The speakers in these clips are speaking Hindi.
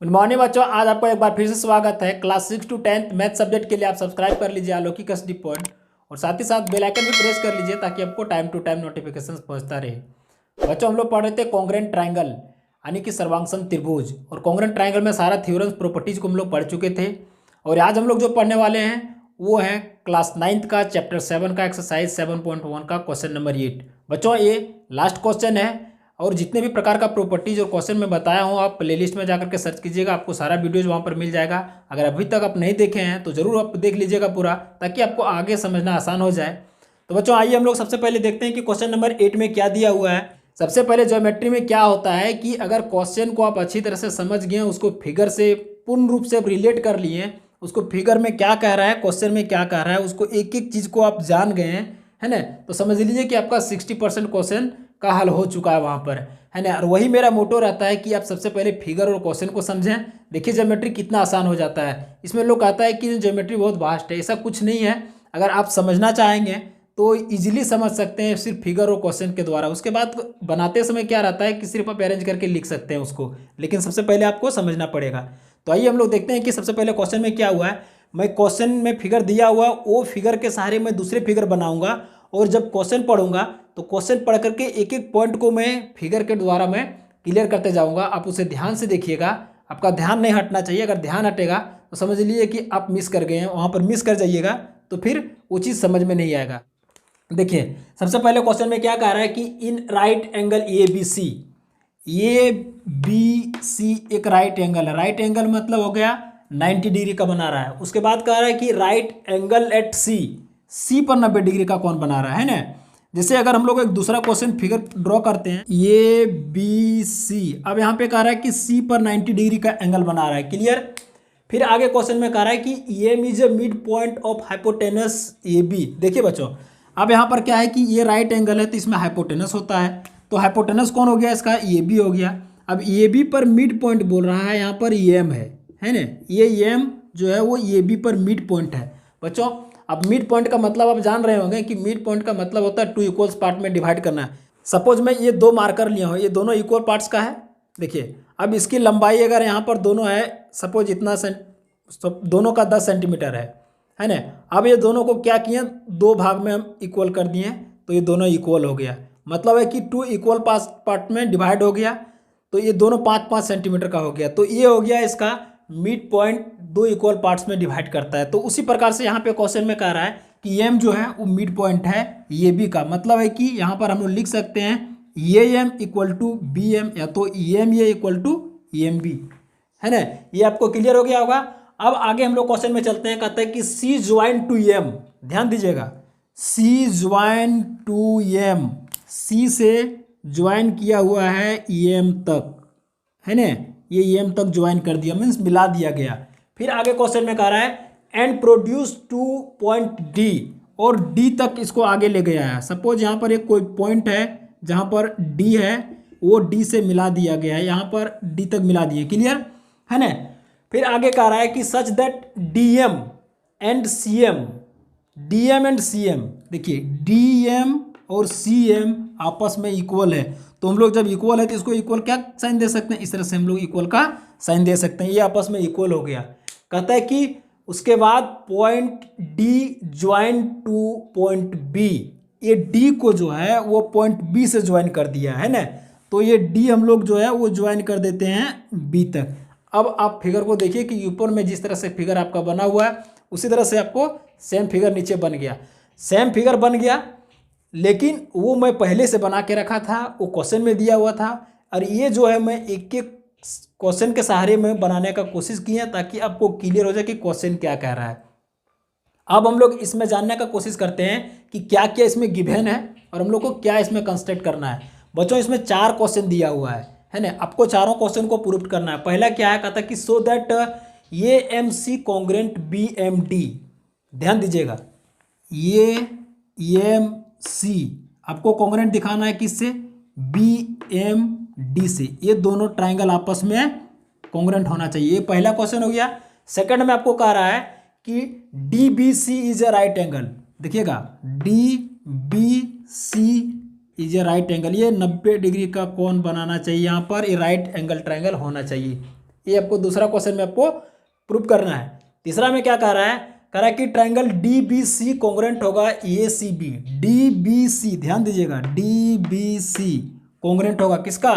गुड मॉर्निंग बच्चों, आज आपको एक बार फिर से स्वागत है। क्लास 6 to 10 मैथ सब्जेक्ट के लिए आप सब्सक्राइब कर लीजिए अलौकिक स्टडी पॉइंट और साथ ही साथ बेल आइकन भी प्रेस कर लीजिए ताकि आपको टाइम टू टाइम नोटिफिकेशंस पहुंचता रहे। बच्चों, हम लोग पढ़ रहे थे कॉन्ग्रेंट ट्राइंगल यानी कि सर्वांगसम त्रिभुज, और कॉन्ग्रेंट ट्राइंगल में सारा थ्योरम्स प्रॉपर्टीज को हम लोग पढ़ चुके थे। और आज हम लोग जो पढ़ने वाले हैं वो है क्लास 9 का चैप्टर 7 का एक्सरसाइज 7.1 का क्वेश्चन नंबर 8। बच्चों, ये लास्ट क्वेश्चन है और जितने भी प्रकार का प्रॉपर्टीज और क्वेश्चन मैं बताया हूँ आप प्लेलिस्ट में जाकर के सर्च कीजिएगा, आपको सारा वीडियोज वहाँ पर मिल जाएगा। अगर अभी तक आप नहीं देखे हैं तो ज़रूर आप देख लीजिएगा पूरा, ताकि आपको आगे समझना आसान हो जाए। तो बच्चों आइए हम लोग सबसे पहले देखते हैं कि क्वेश्चन नंबर 8 में क्या दिया हुआ है। सबसे पहले ज्योमेट्री में क्या होता है कि अगर क्वेश्चन को आप अच्छी तरह से समझ गए, उसको फिगर से पूर्ण रूप से रिलेट कर लिए, उसको फिगर में क्या कह रहा है, क्वेश्चन में क्या कह रहा है, उसको एक एक चीज़ को आप जान गए हैं, है ना, तो समझ लीजिए कि आपका 60% क्वेश्चन का हल हो चुका है वहाँ पर, है ना। और वही मेरा मोटो रहता है कि आप सबसे पहले फिगर और क्वेश्चन को समझें। देखिए ज्योमेट्री कितना आसान हो जाता है। इसमें लोग कहता है कि ज्योमेट्री बहुत वास्ट है, ऐसा कुछ नहीं है। अगर आप समझना चाहेंगे तो इजीली समझ सकते हैं सिर्फ फिगर और क्वेश्चन के द्वारा। उसके बाद बनाते समय क्या रहता है कि सिर्फ आप अरेंज करके लिख सकते हैं उसको, लेकिन सबसे पहले आपको समझना पड़ेगा। तो आइए हम लोग देखते हैं कि सबसे पहले क्वेश्चन में क्या हुआ है। मैं क्वेश्चन में फिगर दिया हुआ वो फिगर के सहारे मैं दूसरे फिगर बनाऊंगा, और जब क्वेश्चन पढ़ूंगा तो क्वेश्चन पढ़ करके एक एक पॉइंट को मैं फिगर के द्वारा मैं क्लियर करते जाऊंगा। आप उसे ध्यान से देखिएगा, आपका ध्यान नहीं हटना चाहिए। अगर ध्यान हटेगा तो समझ लीजिए कि आप मिस कर गए हैं, वहाँ पर मिस कर जाइएगा तो फिर वो चीज़ समझ में नहीं आएगा। देखिए सबसे पहले क्वेश्चन में क्या कह रहा है कि in right angle A B C एक राइट एंगल है। राइट एंगल मतलब हो गया 90 डिग्री का बना रहा है। उसके बाद कह रहा है कि राइट एंगल एट सी पर 90 डिग्री का कौन बना रहा है ना। जैसे अगर हम लोग एक दूसरा क्वेश्चन फिगर ड्रॉ करते हैं ए बी सी, अब यहाँ पे कह रहा है कि सी पर 90 डिग्री का एंगल बना रहा है। क्लियर। फिर आगे क्वेश्चन में कह रहा है कि M is a mid point of hypotenuse A B. देखिए बच्चों, अब यहाँ पर क्या है कि ये राइट एंगल है तो इसमें हाइपोटेनस होता है, तो हाइपोटेनस कौन हो गया इसका, ए बी हो गया। अब ए बी पर मिड पॉइंट बोल रहा है, यहाँ पर एम है ना, ये एम जो है वो ए बी पर मिड पॉइंट है। बच्चों अब मिड पॉइंट का मतलब आप जान रहे होंगे कि मिड पॉइंट का मतलब होता है 2 इक्वल्स पार्ट में डिवाइड करना है। सपोज मैं ये 2 मार्कर लिया हूँ, ये दोनों इक्वल पार्ट्स का है। देखिए अब इसकी लंबाई अगर यहाँ पर दोनों है, सपोज इतना दोनों का 10 सेंटीमीटर है ना। अब ये दोनों को क्या किए, 2 भाग में हम इक्वल कर दिए, तो ये दोनों इक्वल हो गया। मतलब है कि 2 इक्वल पार्ट में डिवाइड हो गया, तो ये दोनों 5-5 सेंटीमीटर का हो गया। तो ये हो गया इसका मिड पॉइंट, 2 इक्वल पार्ट्स में डिवाइड करता है। तो उसी प्रकार से यहाँ पे क्वेश्चन में कह रहा है कि एम जो है वो मिड पॉइंट है ये बी का। मतलब है कि यहाँ पर हम लोग लिख सकते हैं ये M equal to B M, या तो एम ये इक्वल टू एम बी, है ना। ये आपको क्लियर हो गया होगा। अब आगे हम लोग क्वेश्चन में चलते हैं। कहते हैं कि सी ज्वाइन टू एम, ध्यान दीजिएगा, सी ज्वाइन टू एम, सी से ज्वाइन किया हुआ है एम तक, है ना, ये एम तक ज्वाइन कर दिया, मीन्स मिला दिया गया। फिर आगे क्वेश्चन में कह रहा है and produce two point D, और डी तक इसको आगे ले गया है। सपोज यहाँ पर एक कोई पॉइंट है जहाँ पर डी है, वो डी से मिला दिया गया है, यहाँ पर डी तक मिला दिए। क्लियर है ना। फिर आगे कह रहा है कि such that DM and CM, DM and CM, देखिए डीएम और सीएम आपस में इक्वल है। तो हम लोग जब इक्वल है तो इसको इक्वल क्या साइन दे सकते हैं, इस तरह से हम लोग इक्वल का साइन दे सकते हैं। ये आपस में इक्वल हो गया। कहता है कि उसके बाद point D join to point B, ये डी को जो है वो पॉइंट बी से ज्वाइन कर दिया है ना, तो ये डी हम लोग जो है वो ज्वाइन कर देते हैं बी तक। अब आप फिगर को देखिए कि ऊपर में जिस तरह से फिगर आपका बना हुआ है उसी तरह से आपको सेम फिगर नीचे बन गया। सेम फिगर बन गया, लेकिन वो मैं पहले से बना के रखा था, वो क्वेश्चन में दिया हुआ था, और ये जो है मैं एक एक क्वेश्चन के सहारे में बनाने का कोशिश की है ताकि आपको क्लियर हो जाए कि क्वेश्चन क्या कह रहा है। अब हम लोग इसमें जानने का कोशिश करते हैं कि क्या क्या इसमें गिवन है और हम लोग को क्या इसमें कंस्ट्रक्ट करना है। बच्चों इसमें 4 क्वेश्चन दिया हुआ है ना, आपको चारों क्वेश्चन को प्रूव करना है। पहला क्या है, कहता है कि सो दैट ये M C congruent B M D, ध्यान दीजिएगा, ये एम सी आपको कॉन्ग्रेंट दिखाना है किससे, बी एम डी से। ये दोनों ट्राइंगल आपस में कॉन्ग्रेंट होना चाहिए। ये पहला क्वेश्चन हो गया। सेकंड में आपको कह रहा है कि D B C is a right angle, देखिएगा D B C is a right angle, ये 90 डिग्री का कोण बनाना चाहिए यहाँ पर, ये राइट एंगल ट्राइंगल होना चाहिए। ये आपको दूसरा क्वेश्चन में आपको प्रूव करना है। तीसरा में क्या कह रहा है, कह रहा है कि ट्राइंगल DBC कॉन्ग्रुएंट होगा ACB। DBC ध्यान दीजिएगा, DBC कॉन्ग्रुएंट होगा किसका,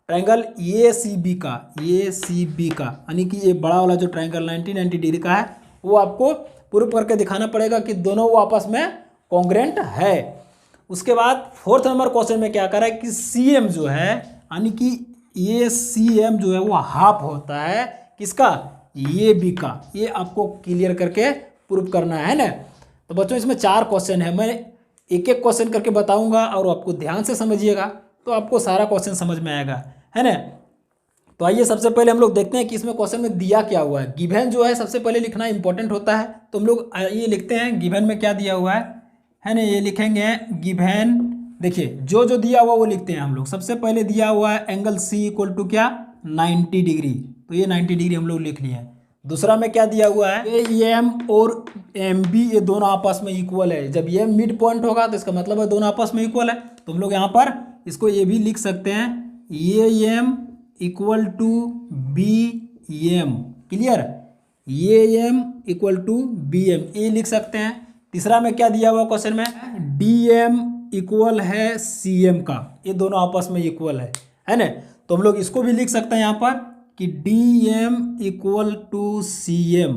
ट्राइंगल ACB का, ACB का, यानी कि ये बड़ा वाला जो ट्राइंगल 90 डिग्री का है वो आपको प्रूव करके दिखाना पड़ेगा कि दोनों वो आपस में कॉन्ग्रुएंट है। उसके बाद फोर्थ नंबर क्वेश्चन में क्या कर रहा है कि CM जो है, यानी कि ये CM जो है वो हाफ होता है किसका, AB का। ये आपको क्लियर करके प्रूव करना है ना। तो बच्चों इसमें 4 क्वेश्चन है, मैं एक एक क्वेश्चन करके बताऊंगा और आपको ध्यान से समझिएगा तो आपको सारा क्वेश्चन समझ में आएगा, है ना। तो आइए सबसे पहले हम लोग देखते हैं कि इसमें क्वेश्चन में दिया क्या हुआ है। गिवन जो है सबसे पहले लिखना इंपॉर्टेंट होता है, तो हम लोग ये लिखते हैं गिवन में क्या दिया हुआ है ना। ये लिखेंगे गिवन, देखिए जो जो दिया हुआ वो लिखते हैं हम लोग। सबसे पहले दिया हुआ है एंगल C इक्वल टू क्या, 90 डिग्री, तो ये 90 डिग्री हम लोग लिख लिए हैं। दूसरा में क्या दिया हुआ है, AM और MB ये दोनों आपस में इक्वल है। जब ये मिड पॉइंट होगा तो इसका मतलब है दोनों आपस में इक्वल है, तो हम लोग यहाँ पर इसको ये भी लिख सकते हैं AM equal to BM, clear, AM equal to BM ये लिख सकते हैं। तीसरा में क्या दिया हुआ क्वेश्चन में, DM इक्वल है CM का, ये दोनों आपस में इक्वल है ना। तो हम लोग इसको भी लिख सकते हैं यहाँ पर कि DM इक्वल टू CM।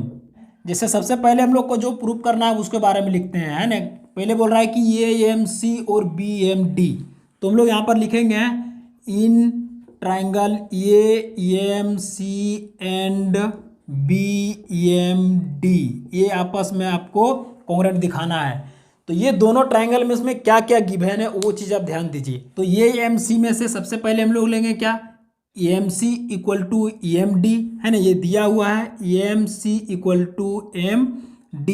जैसे सबसे पहले हम लोग को जो प्रूफ करना है उसके बारे में लिखते हैं, है ना। पहले बोल रहा है कि AMC और BMD, तो हम लोग यहाँ पर लिखेंगे in triangle AMC and BMD, ये आपस में आपको कॉन्ग्रुएंट दिखाना है। तो ये दोनों ट्राइंगल में इसमें क्या क्या गिवन है वो चीज़ आप ध्यान दीजिए। तो ये AMC में से सबसे पहले हम लोग लेंगे क्या, AMC इक्वल टू EMD, है ना, ये दिया हुआ है AMC इक्वल टू MD,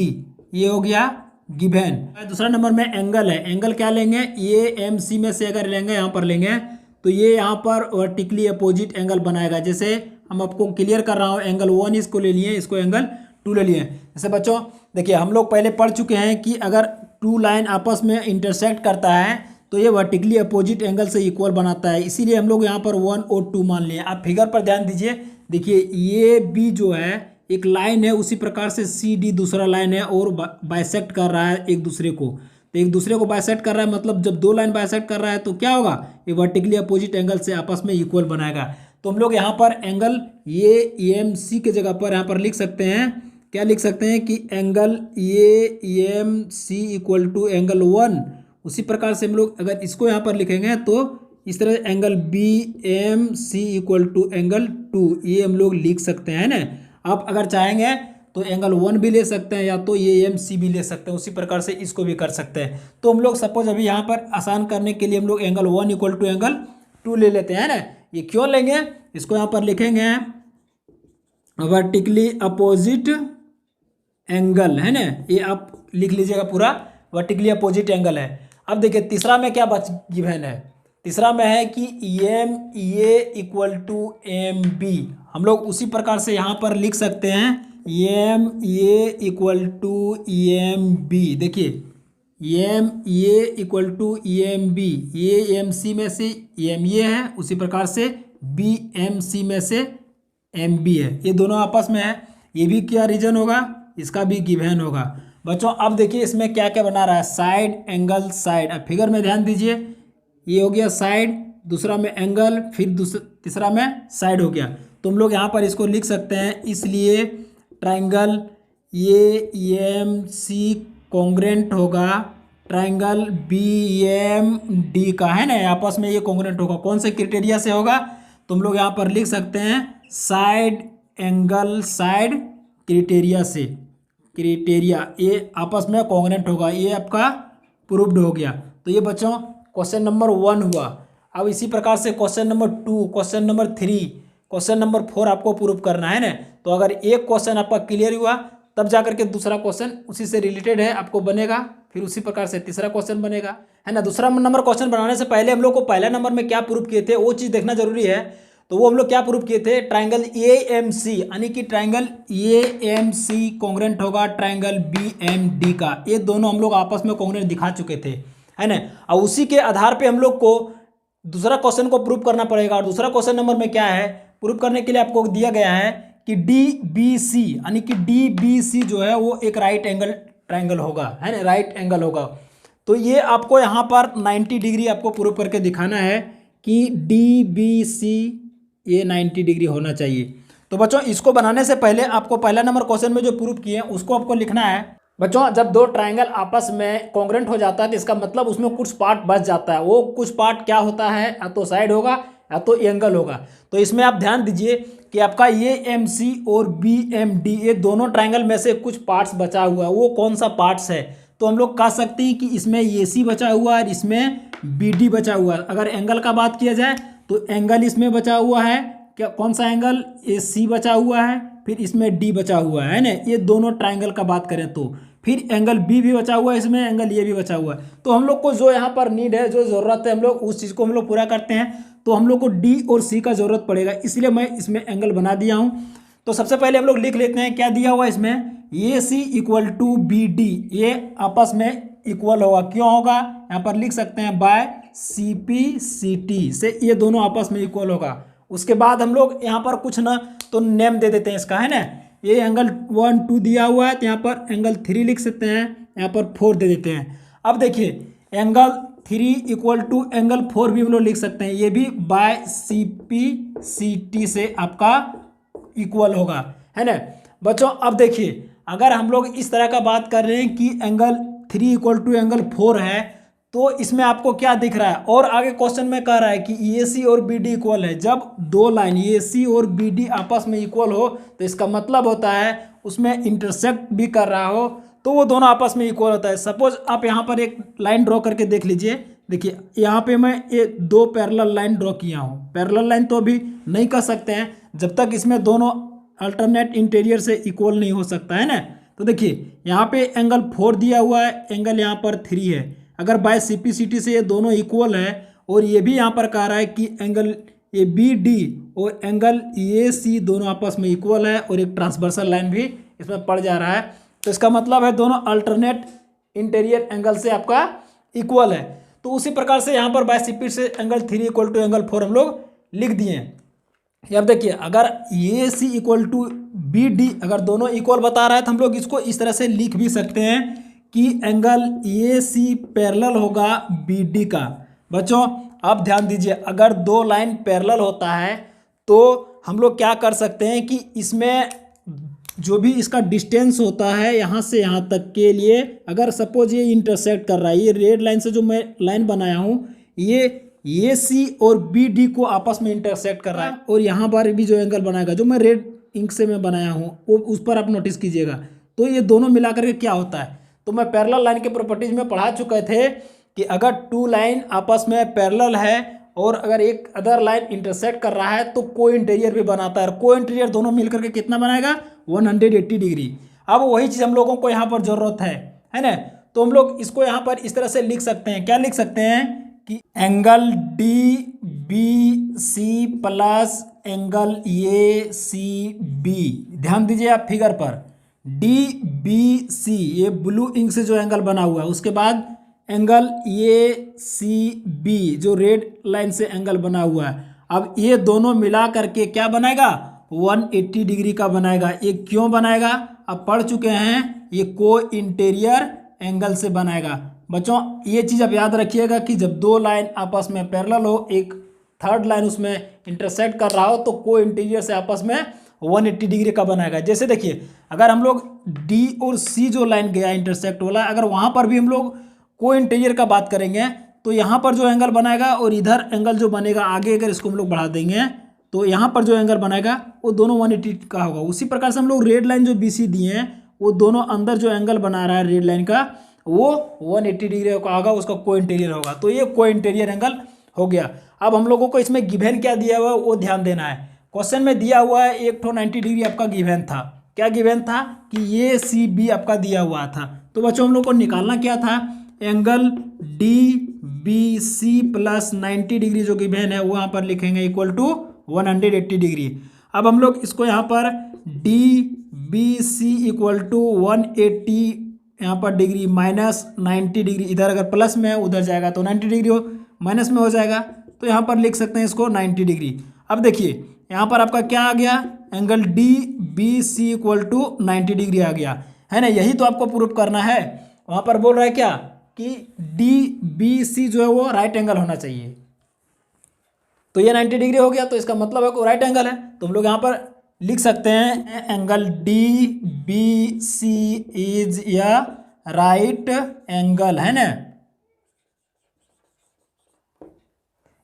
ये हो गया गिवन। दूसरा नंबर में एंगल है, एंगल क्या लेंगे, AMC में से अगर लेंगे यहाँ पर लेंगे तो ये यहाँ पर वर्टिकली अपोजिट एंगल बनाएगा। जैसे हम आपको क्लियर कर रहा हूँ, एंगल 1 इसको ले लिए, इसको एंगल 2 ले लिए। जैसे बच्चों देखिए हम लोग पहले पढ़ चुके हैं कि अगर 2 लाइन आपस में इंटरसेक्ट करता है तो ये वर्टिकली अपोजिट एंगल से इक्वल बनाता है, इसीलिए हम लोग यहाँ पर 1 और 2 मान लिए। आप फिगर पर ध्यान दीजिए, देखिए ये B जो है एक लाइन है, उसी प्रकार से CD दूसरा लाइन है और बाइसेक्ट कर रहा है एक दूसरे को। तो एक दूसरे को बाइसेक्ट कर रहा है, मतलब जब 2 लाइन बाइसेक्ट कर रहा है तो क्या होगा, ये वर्टिकली अपोजिट एंगल से आपस में इक्वल बनाएगा। तो हम लोग यहाँ पर एंगल ये AMC के जगह पर यहाँ पर लिख सकते हैं, क्या लिख सकते हैं कि angle AMC equal to angle 1। उसी प्रकार से हम लोग अगर इसको यहाँ पर लिखेंगे तो इस तरह angle BMC equal to angle 2, ये हम लोग लिख सकते हैं ना। आप अगर चाहेंगे तो एंगल 1 भी ले सकते हैं या तो ये AMC भी ले सकते हैं, उसी प्रकार से इसको भी कर सकते हैं। तो हम लोग सपोज अभी यहाँ पर आसान करने के लिए हम लोग एंगल 1 इक्वल टू एंगल 2 ले लेते हैं ना। ये क्यों लेंगे, इसको यहाँ पर लिखेंगे वर्टिकली अपोजिट एंगल, है ना, ये आप लिख लीजिएगा पूरा वर्टिकली अपोजिट एंगल है। अब देखिए तीसरा में क्या गिवन है, तीसरा में है कि EMA इक्वल टू MB, हम लोग उसी प्रकार से यहाँ पर लिख सकते हैं EMA इक्वल टू EMB। देखिए EMA इक्वल टू EMB, ये AMC में से EMA है, उसी प्रकार से BMC में से MB है, ये दोनों आपस में है। ये भी क्या रीजन होगा, इसका भी गिवन होगा। बच्चों अब देखिए इसमें क्या क्या बना रहा है, साइड एंगल साइड। अब फिगर में ध्यान दीजिए, ये हो गया साइड, दूसरा में एंगल, फिर तीसरा में साइड हो गया। तो हम लोग यहाँ पर इसको लिख सकते हैं, इसलिए ट्राइंगल AMC कॉन्ग्रुएंट होगा ट्राइंगल BMD का, है ना, आपस में ये कॉन्ग्रुएंट होगा। कौन से क्राइटेरिया से होगा, तो हम लोग यहाँ पर लिख सकते हैं साइड एंगल साइड क्राइटेरिया से, क्राइटेरिया ये आपस में कॉन्ग्रुएंट होगा, ये आपका प्रूव्ड हो गया। तो ये बच्चों क्वेश्चन नंबर 1 हुआ। अब इसी प्रकार से question number 2, question number 3, question number 4 आपको प्रूव करना है ना। तो अगर एक क्वेश्चन आपका क्लियर हुआ तब जाकर के दूसरा क्वेश्चन उसी से रिलेटेड है आपको बनेगा, फिर उसी प्रकार से तीसरा क्वेश्चन बनेगा, है ना। दूसरा नंबर क्वेश्चन बनाने से पहले हम लोग को पहला नंबर में क्या प्रूव किए थे वो चीज़ देखना जरूरी है। तो वो हम लोग क्या प्रूव किए थे, ट्राइंगल AMC, यानी कि ट्राइंगल AMC कॉन्ग्रुएंट होगा ट्राइंगल BMD का। ये दोनों हम लोग आपस में कॉन्ग्रुएंट दिखा चुके थे, है ना। और उसी के आधार पे हम लोग को दूसरा क्वेश्चन को प्रूव करना पड़ेगा। और दूसरा क्वेश्चन नंबर में क्या है, प्रूव करने के लिए आपको दिया गया है कि DBC यानी कि DBC जो है वो एक राइट एंगल ट्रायंगल होगा, है ना, राइट एंगल होगा। तो ये आपको यहाँ पर 90 डिग्री आपको प्रूव करके दिखाना है कि DBC ये 90 डिग्री होना चाहिए। तो बच्चों इसको बनाने से पहले आपको पहला नंबर क्वेश्चन में जो प्रूव किए हैं उसको आपको लिखना है। बच्चों जब दो ट्रायंगल आपस में कॉन्ग्रुएंट हो जाता है तो इसका मतलब उसमें कुछ पार्ट बच जाता है। वो कुछ पार्ट क्या होता है, या तो साइड होगा या तो एंगल होगा। तो इसमें आप ध्यान दीजिए कि आपका ये MC और BMD ये दोनों ट्रायंगल में से कुछ पार्ट्स बचा हुआ है। वो कौन सा पार्ट्स है? तो हम लोग कह सकते हैं कि इसमें AC बचा हुआ है और इसमें BD बचा हुआ है। अगर एंगल का बात किया जाए तो एंगल इसमें बचा हुआ है, क्या कौन सा एंगल? AC बचा हुआ है, फिर इसमें D बचा हुआ है ना। ये दोनों ट्रायंगल का बात करें तो फिर एंगल B भी बचा हुआ है, इसमें एंगल ये भी बचा हुआ है। तो हम लोग को जो यहाँ पर नीड है, जो ज़रूरत है, हम लोग उस चीज़ को हम लोग पूरा करते हैं। तो हम लोग को D और C का ज़रूरत पड़ेगा, इसलिए मैं इसमें एंगल बना दिया हूँ। तो सबसे पहले हम लोग लिख लेते हैं क्या दिया हुआ है इसमें, AC इक्वल टू BD, ये आपस में इक्वल होगा। क्यों होगा? यहाँ पर लिख सकते हैं बाय CP/CT से ये दोनों आपस में इक्वल होगा। उसके बाद हम लोग यहाँ पर कुछ ना तो नेम दे देते हैं इसका, है ना। ये एंगल 1 2 दिया हुआ है तो यहाँ पर एंगल 3 लिख सकते हैं, यहाँ पर 4 दे देते हैं। अब देखिए एंगल 3 इक्वल टू एंगल 4 भी हम लोग लिख सकते हैं, ये भी बाय CP/CT से आपका इक्वल होगा, है ना बच्चों। अब देखिए अगर हम लोग इस तरह का बात कर रहे हैं कि एंगल 3 इक्वल टू एंगल 4 है, तो इसमें आपको क्या दिख रहा है? और आगे क्वेश्चन में कह रहा है कि AC और BD इक्वल है। जब दो लाइन AC और BD आपस में इक्वल हो तो इसका मतलब होता है उसमें इंटरसेक्ट भी कर रहा हो तो वो दोनों आपस में इक्वल होता है। सपोज आप यहाँ पर एक लाइन ड्रॉ करके देख लीजिए। देखिए यहाँ पे मैं ये दो पैरेलल लाइन ड्रॉ किया हूँ। पैरेलल लाइन तो अभी नहीं कर सकते हैं जब तक इसमें दोनों अल्टरनेट इंटीरियर से इक्वल नहीं हो सकता, है ना। तो देखिए यहाँ पे एंगल 4 दिया हुआ है, एंगल यहाँ पर 3 है। अगर बाय CP/CT से ये दोनों इक्वल है और ये भी यहाँ पर कह रहा है कि एंगल ये BD और एंगल AC दोनों आपस में इक्वल है और एक ट्रांसवर्सल लाइन भी इसमें पड़ जा रहा है, तो इसका मतलब है दोनों अल्टरनेट इंटीरियर एंगल से आपका इक्वल है। तो उसी प्रकार से यहाँ पर बाय CP से एंगल 3 इक्वल टू एंगल 4 हम लोग लिख दिए हैं। अब देखिए अगर AC इक्वल टू BD अगर दोनों इक्वल बता रहा है तो हम लोग इसको इस तरह से लिख भी सकते हैं कि एंगल AC पैरेलल होगा BD का। बच्चों आप ध्यान दीजिए, अगर दो लाइन पैरेलल होता है तो हम लोग क्या कर सकते हैं कि इसमें जो भी इसका डिस्टेंस होता है यहाँ से यहाँ तक के लिए, अगर सपोज ये इंटरसेक्ट कर रहा है, ये रेड लाइन से जो मैं लाइन बनाया हूँ ये AC और BD को आपस में इंटरसेक्ट कर रहा है, और यहाँ पर भी जो एंगल बनाएगा जो मैं रेड इंक से मैं बनाया हूँ वो उस पर आप नोटिस कीजिएगा। तो ये दोनों मिलाकर के क्या होता है, तो मैं पैरेलल लाइन के प्रॉपर्टीज में पढ़ा चुके थे कि अगर टू लाइन आपस में पैरेलल है और अगर एक अदर लाइन इंटरसेक्ट कर रहा है तो को इंटीरियर भी बनाता है। को इंटीरियर दोनों मिलकर के कितना बनाएगा? 180 डिग्री। अब वही चीज़ हम लोगों को यहाँ पर ज़रूरत है ना। तो हम लोग इसको यहाँ पर इस तरह से लिख सकते हैं, क्या लिख सकते हैं कि angle DBC plus angle ACB। ध्यान दीजिए आप फिगर पर, DBC ये ब्लू इंक से जो एंगल बना हुआ है, उसके बाद एंगल ACB जो रेड लाइन से एंगल बना हुआ है। अब ये दोनों मिला करके क्या बनाएगा? 180 डिग्री का बनाएगा। ये क्यों बनाएगा? अब पढ़ चुके हैं, ये को इंटीरियर एंगल से बनाएगा। बच्चों ये चीज़ आप याद रखिएगा कि जब दो लाइन आपस में पैरेलल हो, एक थर्ड लाइन उसमें इंटरसेक्ट कर रहा हो, तो को इंटीरियर से आपस में 180 डिग्री का बनाएगा। जैसे देखिए अगर हम लोग D और C जो लाइन गया इंटरसेक्ट वाला, अगर वहाँ पर भी हम लोग को इंटीरियर का बात करेंगे तो यहाँ पर जो एंगल बनाएगा और इधर एंगल जो बनेगा आगे, अगर इसको हम लोग बढ़ा देंगे तो यहाँ पर जो एंगल बनाएगा वो दोनों 180 का होगा। उसी प्रकार से हम लोग रेड लाइन जो BC दिए हैं वो दोनों अंदर जो एंगल बना रहा है रेड लाइन का वो 180 डिग्री का होगा, उसका को इंटीरियर होगा। तो ये को इंटीरियर एंगल हो गया। अब हम लोगों को इसमें गिवन क्या दिया हुआ है वो ध्यान देना है। क्वेश्चन में दिया हुआ है एक 90 डिग्री आपका गिवन था। क्या गिवन था? कि ये CB आपका दिया हुआ था। तो बच्चों हम लोग को निकालना क्या था? एंगल DBC प्लस 90 डिग्री जो गिवन है वो यहाँ पर लिखेंगे इक्वल टू 180 डिग्री। अब हम लोग इसको यहाँ पर DBC इक्वल टू 180 यहाँ पर डिग्री माइनस 90 डिग्री, इधर अगर प्लस में है उधर जाएगा तो 90 डिग्री माइनस में हो जाएगा, तो यहाँ पर लिख सकते हैं इसको 90 डिग्री। अब देखिए यहाँ पर आपका क्या आ गया, angle D B C equal to 90 degree आ गया, है ना। यही तो आपको प्रूफ करना है। वहाँ पर बोल रहा है क्या कि डी बी सी जो है वो राइट एंगल होना चाहिए। तो ये 90 डिग्री हो गया, तो इसका मतलब है कि राइट एंगल है। तो हम लोग यहाँ पर लिख सकते हैं angle D B C is या राइट एंगल, है ना।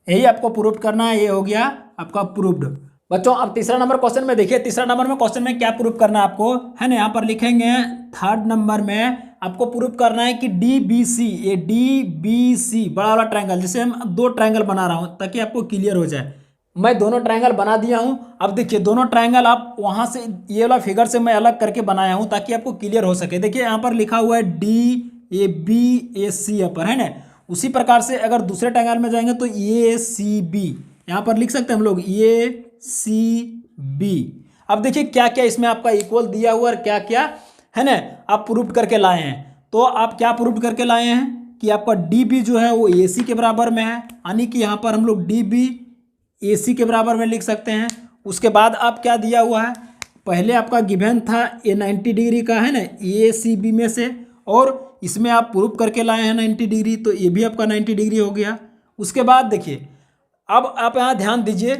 यही आपको प्रूफ करना है। ये हो गया आपका प्रूफ्ड। बच्चों अब तीसरा नंबर क्वेश्चन में देखिए, तीसरा नंबर में क्वेश्चन में क्या प्रूफ करना है आपको, है ना। यहाँ पर लिखेंगे थर्ड नंबर में आपको प्रूफ करना है कि डी बी सी, ये डी बी सी बड़ा वाला ट्रायंगल, जैसे हम दो ट्रायंगल बना रहा हूँ ताकि आपको क्लियर हो जाए। मैं दोनों ट्रायंगल बना दिया हूँ। अब देखिए दोनों ट्रायंगल आप वहाँ से ये वाला फिगर से मैं अलग करके बनाया हूँ ताकि आपको क्लियर हो सके। देखिए यहाँ पर लिखा हुआ है डी ए बी ए सी यहाँ पर, है ना। उसी प्रकार से अगर दूसरे ट्रायंगल में जाएंगे तो ए सी बी यहाँ पर लिख सकते हैं हम लोग, ए सी बी। अब देखिए क्या क्या इसमें आपका इक्वल दिया हुआ और क्या क्या, है ना, आप प्रूफ करके लाए हैं। तो आप क्या प्रूफ करके लाए हैं कि आपका डी बी जो है वो ए सी के बराबर में है, यानी कि यहाँ पर हम लोग डी बी ए सी के बराबर में लिख सकते हैं। उसके बाद आप क्या दिया हुआ है, पहले आपका गिवन था ए 90 डिग्री का, है ना, ए सी बी में से, और इसमें आप प्रूफ करके लाए हैं 90 डिग्री, तो ये भी आपका 90 डिग्री हो गया। उसके बाद देखिए अब आप यहाँ ध्यान दीजिए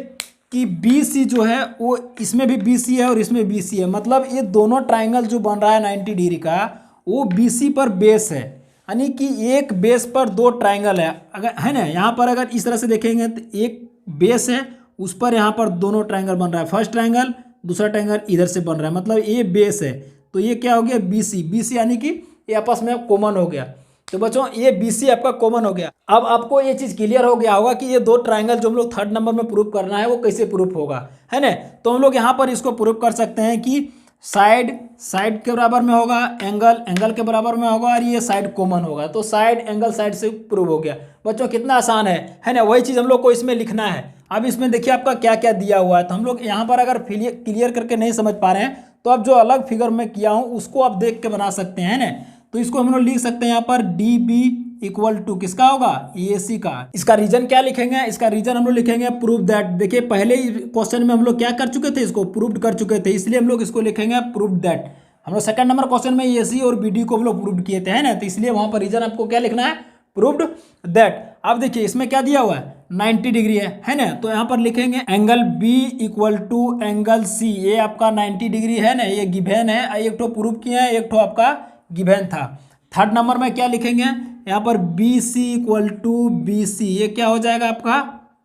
कि बी सी जो है वो इसमें भी बी सी है और इसमें बी सी है, मतलब ये दोनों ट्राइंगल जो बन रहा है 90 डिग्री का वो बी सी पर बेस है, यानी कि एक बेस पर दो ट्राइंगल है, अगर, है ना। यहाँ पर अगर इस तरह से देखेंगे तो एक बेस है, उस पर यहाँ पर दोनों ट्राइंगल बन रहा है, फर्स्ट ट्राइंगल दूसरा ट्राइंगल इधर से बन रहा है, मतलब ये बेस है। तो ये क्या हो गया, बी सी, बी सी यानी कि ये आपस में कॉमन हो गया। तो बच्चों ये बी सी आपका कॉमन हो गया। अब आपको ये चीज़ क्लियर हो गया होगा कि ये दो ट्राइंगल जो हम लोग थर्ड नंबर में प्रूफ करना है वो कैसे प्रूफ होगा, है ना। तो हम लोग यहाँ पर इसको प्रूफ कर सकते हैं कि साइड साइड के बराबर में होगा, एंगल एंगल के बराबर में होगा, और ये साइड कॉमन होगा। तो साइड एंगल साइड से प्रूव हो गया। बच्चों कितना आसान है ना। वही चीज़ हम लोग को इसमें लिखना है। अब इसमें देखिए आपका क्या क्या दिया हुआ है। तो हम लोग यहाँ पर अगर क्लियर करके नहीं समझ पा रहे हैं तो अब जो अलग फिगर में किया हूँ उसको आप देख के बना सकते हैं ना। तो इसको हम लोग लिख सकते हैं यहाँ पर डी बी इक्वल टू किसका होगा, ए सी का। इसका रीजन क्या लिखेंगे, इसका रीजन हम लोग लिखेंगे प्रूव दैट। देखिए पहले ही क्वेश्चन में हम लोग क्या कर चुके थे, इसको प्रूव्ड कर चुके थे, इसलिए हम लोग इसको लिखेंगे प्रूव दैट। हम लोग सेकंड नंबर क्वेश्चन में ए सी और बी डी को हम लोग प्रूव किए थे, है ना। तो इसलिए वहां पर रीजन आपको क्या लिखना है, प्रूव्ड दैट। अब देखिए इसमें क्या दिया हुआ है, 90 डिग्री है ना। तो यहाँ पर लिखेंगे angle B equal to angle C, ये आपका 90 डिग्री है ना, ये गिवन है। एक ठो प्रूव किया है, एक ठो आपका गिवन था। थर्ड नंबर में क्या लिखेंगे, यहाँ पर B C equal to B C, ये क्या हो जाएगा आपका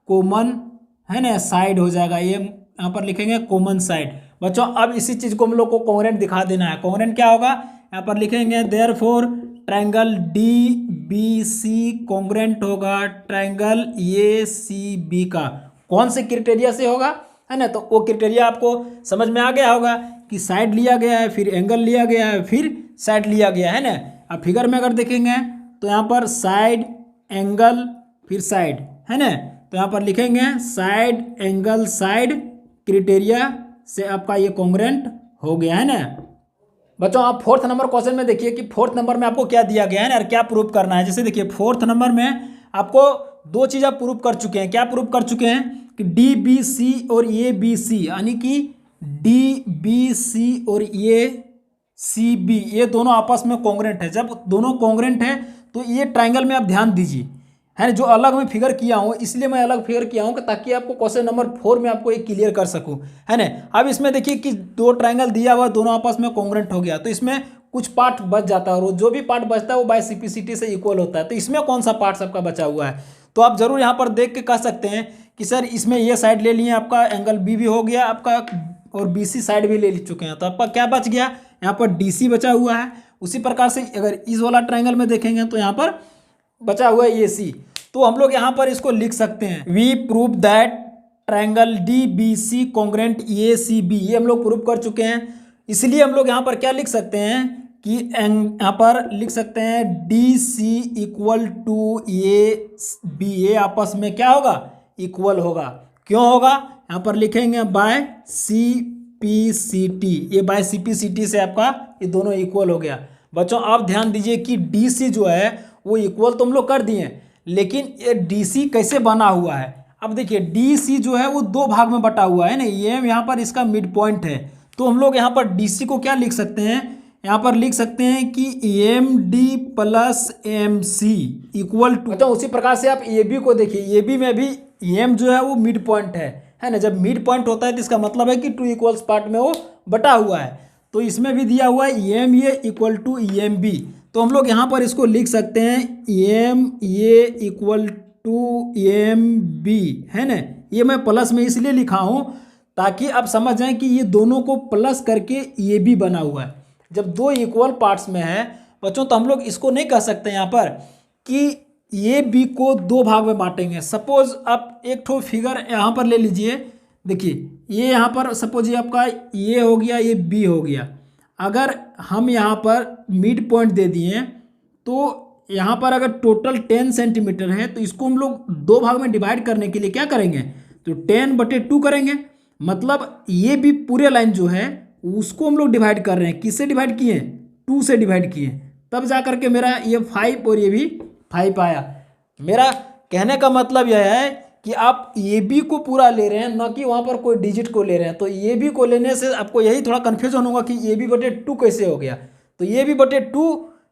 कॉमन, है ना, साइड हो जाएगा। ये यहाँ पर लिखेंगे कॉमन साइड। बच्चों अब इसी चीज़ को हम लोग को कॉन्ग्रेंट दिखा देना है। कॉन्ग्रेंट क्या होगा, यहाँ पर लिखेंगे therefore triangle D B C congruent होगा ट्रायंगल ए सी बी का। कौन से क्राइटेरिया से होगा, है ना। तो वो क्राइटेरिया आपको समझ में आ गया होगा कि साइड लिया गया है, फिर एंगल लिया गया है, फिर साइड लिया गया है ना। अब फिगर में अगर देखेंगे तो यहाँ पर साइड एंगल फिर साइड, है ना। तो यहाँ पर लिखेंगे साइड एंगल साइड क्राइटेरिया से आपका ये कॉन्ग्रेंट हो गया, है ना। बच्चों आप फोर्थ नंबर क्वेश्चन में देखिए कि फोर्थ नंबर में आपको क्या दिया गया है ना, और क्या प्रूफ करना है। जैसे देखिए फोर्थ नंबर में आपको दो चीज़ आप प्रूफ कर चुके हैं। क्या प्रूफ कर चुके हैं कि डी बी सी और ए बी सी, यानी कि डी बी सी और ए सी बी ये दोनों आपस में कॉन्ग्रेंट है। जब दोनों कॉन्ग्रेंट है तो ये ट्राइंगल में आप ध्यान दीजिए, है ना। जो अलग मैं फिगर किया हूँ इसलिए मैं अलग फिगर किया हूँ ताकि आपको क्वेश्चन नंबर 4 में आपको ये क्लियर कर सकूँ, है ना। अब इसमें देखिए कि दो ट्राइंगल दिया हुआ दोनों आपस में कॉन्ग्रेंट हो गया, तो इसमें कुछ पार्ट बच जाता है और जो भी पार्ट बचता है वो बाय सिम्प्लिसिटी से इक्वल होता है। तो इसमें कौन सा पार्ट आपका बचा हुआ है, तो आप जरूर यहाँ पर देख के कह सकते हैं कि सर इसमें ये साइड ले लिए, आपका एंगल बी भी हो गया आपका और बी सी साइड भी ले चुके हैं, तो आपका क्या बच गया, यहाँ पर डी सी बचा हुआ है। उसी प्रकार से अगर इस वाला ट्राइंगल में देखेंगे तो यहाँ पर बचा हुआ है ए सी। तो हम लोग यहाँ पर इसको लिख सकते हैं we prove that triangle D B C congruent A C B, ये हम लोग प्रूव कर चुके हैं। इसलिए हम लोग यहाँ पर क्या लिख सकते हैं कि यहाँ पर लिख सकते हैं D C equal to A B, ये आपस में क्या होगा, इक्वल होगा। क्यों होगा, यहाँ पर लिखेंगे by C P C T, ये by C P C T से आपका ये दोनों इक्वल हो गया। बच्चों आप ध्यान दीजिए कि डी सी जो है वो इक्वल तो हम लोग कर दिए, लेकिन ये डी सी कैसे बना हुआ है अब देखिए डी सी जो है वो दो भाग में बटा हुआ है ना, एम यहाँ पर इसका मिड पॉइंट है, तो हम लोग यहाँ पर डी सी को क्या लिख सकते हैं, यहाँ पर लिख सकते हैं कि M D plus M C equal to, तो उसी प्रकार से आप ए बी को देखिए, ए बी में भी एम जो है वो मिड पॉइंट है ना। जब मिड पॉइंट होता है तो इसका मतलब है कि टू इक्वल्स पार्ट में वो बटा हुआ है, तो इसमें भी दिया हुआ है M A equal to M B, तो हम लोग यहाँ पर इसको लिख सकते हैं M A equal to M B, है ना। ये मैं प्लस में इसलिए लिखा हूँ ताकि आप समझ जाएं कि ये दोनों को प्लस करके ये भी बना हुआ है। जब दो इक्वल पार्ट्स में है बच्चों तो हम लोग इसको नहीं कह सकते यहाँ पर कि ये बी को दो भाग में बांटेंगे। सपोज आप एक ठो फिगर यहाँ पर ले लीजिए, देखिए ये यहाँ पर सपोज ये आपका ये हो गया, ये बी हो गया। अगर हम यहाँ पर मिड पॉइंट दे दिए तो यहाँ पर अगर टोटल 10 सेंटीमीटर है तो इसको हम लोग दो भाग में डिवाइड करने के लिए क्या करेंगे, तो 10/2 करेंगे। मतलब ये भी पूरे लाइन जो है उसको हम लोग डिवाइड कर रहे हैं, किससे डिवाइड किए, 2 से डिवाइड किए, तब जा करके मेरा ये 5 और ये भी 5 आया। मेरा कहने का मतलब यह है कि आप ए बी को पूरा ले रहे हैं, ना कि वहाँ पर कोई डिजिट को ले रहे हैं। तो ए बी को लेने से आपको यही थोड़ा कन्फ्यूजन होगा कि ए बी बटे 2 कैसे हो गया। तो ए बी बटे 2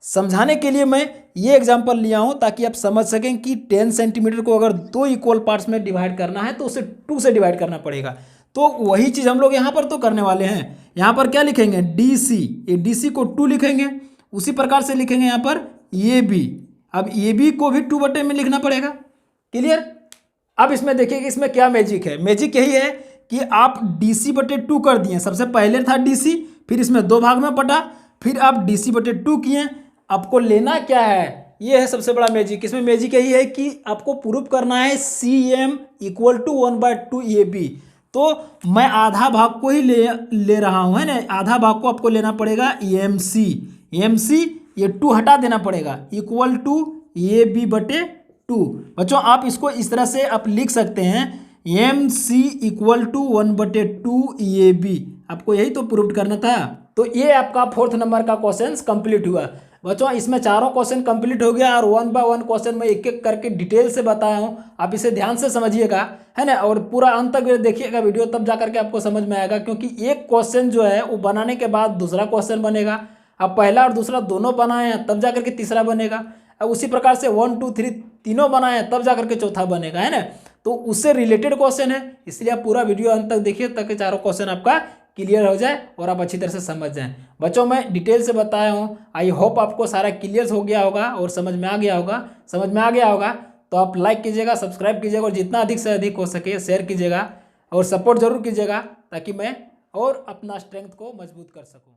समझाने के लिए मैं ये एग्जांपल लिया हूँ ताकि आप समझ सकें कि 10 सेंटीमीटर को अगर दो इक्वल पार्ट्स में डिवाइड करना है तो उसे 2 से डिवाइड करना पड़ेगा। तो वही चीज़ हम लोग यहाँ पर तो करने वाले हैं। यहाँ पर क्या लिखेंगे, डी सी, ये डी सी को 2 लिखेंगे, उसी प्रकार से लिखेंगे यहाँ पर ए बी। अब ए बी को भी 2 में लिखना पड़ेगा। क्लियर। अब इसमें देखिए कि इसमें क्या मैजिक है। मैजिक यही है कि आप डी सी बटे 2 कर दिए, सबसे पहले था डी सी, फिर इसमें दो भाग में बटा, फिर आप डी सी बटे 2 किए। आपको लेना क्या है, ये है सबसे बड़ा मैजिक। इसमें मैजिक यही है कि आपको प्रूफ करना है C M equal to 1/2 A B. तो मैं आधा भाग को ही ले रहा हूँ, है ना। आधा भाग को आपको लेना पड़ेगा एम सी, एम सी ये 2 हटा देना पड़ेगा, इक्वल टू ए बी बटे 2। बच्चों आप इसको इस तरह से आप लिख सकते हैं, M C equal to 1/2 A B. आपको यही तो प्रूव करना था। तो ये आपका 4th नंबर का क्वेश्चन कंप्लीट हुआ। बच्चों इसमें चारों क्वेश्चन कंप्लीट हो गया और 1 बाय 1 क्वेश्चन मैं एक एक करके डिटेल से बताया हूँ। आप इसे ध्यान से समझिएगा, है ना, और पूरा अंत तक देखिएगा वीडियो, तब जा करके आपको समझ में आएगा। क्योंकि एक क्वेश्चन जो है वो बनाने के बाद दूसरा क्वेश्चन बनेगा। अब पहला और दूसरा दोनों बनाए हैं तब जा करके तीसरा बनेगा। अब उसी प्रकार से 1 2 3 तीनों बनाए हैं तब जा करके चौथा बनेगा, है ना। तो उससे रिलेटेड क्वेश्चन है, इसलिए आप पूरा वीडियो अंत तक देखिए ताकि चारों क्वेश्चन आपका क्लियर हो जाए और आप अच्छी तरह से समझ जाएं। बच्चों मैं डिटेल से बताया हूँ, आई होप आपको सारा क्लियर हो गया होगा और समझ में आ गया होगा। तो आप लाइक कीजिएगा, सब्सक्राइब कीजिएगा और जितना अधिक से अधिक हो सके शेयर कीजिएगा और सपोर्ट जरूर कीजिएगा ताकि मैं और अपना स्ट्रेंथ को मजबूत कर सकूँ।